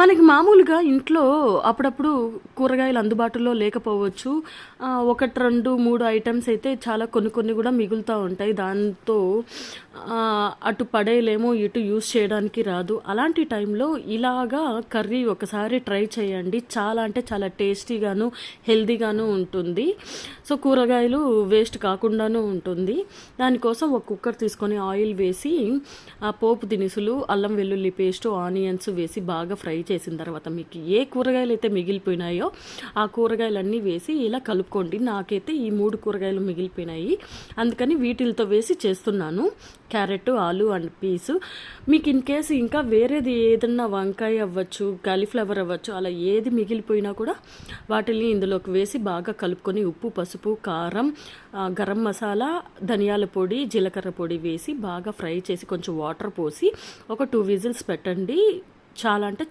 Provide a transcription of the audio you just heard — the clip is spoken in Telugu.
మనకి మామూలుగా ఇంట్లో అప్పుడప్పుడు కూరగాయలు అందుబాటులో లేకపోవచ్చు. 1, 2, 3 ఐటెమ్స్ అయితే చాలా కొన్ని కొన్ని కూడా మిగులుతా ఉంటాయి. దాంతో అటు పడేయలేము, ఇటు యూజ్ చేయడానికి రాదు. అలాంటి టైంలో ఇలాగా కర్రీ ఒకసారి ట్రై చేయండి. చాలా అంటే చాలా టేస్టీగాను, హెల్తీగాను ఉంటుంది. సో కూరగాయలు వేస్ట్ కాకుండాను ఉంటుంది. దానికోసం ఒక కుక్కర్ తీసుకొని ఆయిల్ వేసి ఆ పోపు దినుసులు, అల్లం వెల్లుల్లి పేస్టు, ఆనియన్స్ వేసి బాగా ఫ్రై చేసిన తర్వాత మీకు ఏ కూరగాయలు అయితే మిగిలిపోయినాయో ఆ కూరగాయలన్నీ వేసి ఇలా కలుపుకోండి. నాకైతే ఈ 3 కూరగాయలు మిగిలిపోయినాయి, అందుకని వీటితో వేసి చేస్తున్నాను. క్యారెట్, ఆలు అండ్ పీసు. మీకు ఇన్ కేసు ఇంకా వేరేది ఏదన్నా వంకాయ అవ్వచ్చు, కాలీఫ్లవర్ అవ్వచ్చు, అలా ఏది మిగిలిపోయినా కూడా వాటిని ఇందులోకి వేసి బాగా కలుపుకొని ఉప్పు, పసుపు, కారం, గరం మసాలా, ధనియాల పొడి, జీలకర్ర పొడి వేసి బాగా ఫ్రై చేసి కొంచెం వాటర్ పోసి ఒక 2 విజిల్స్ పెట్టండి. చాలా అంటే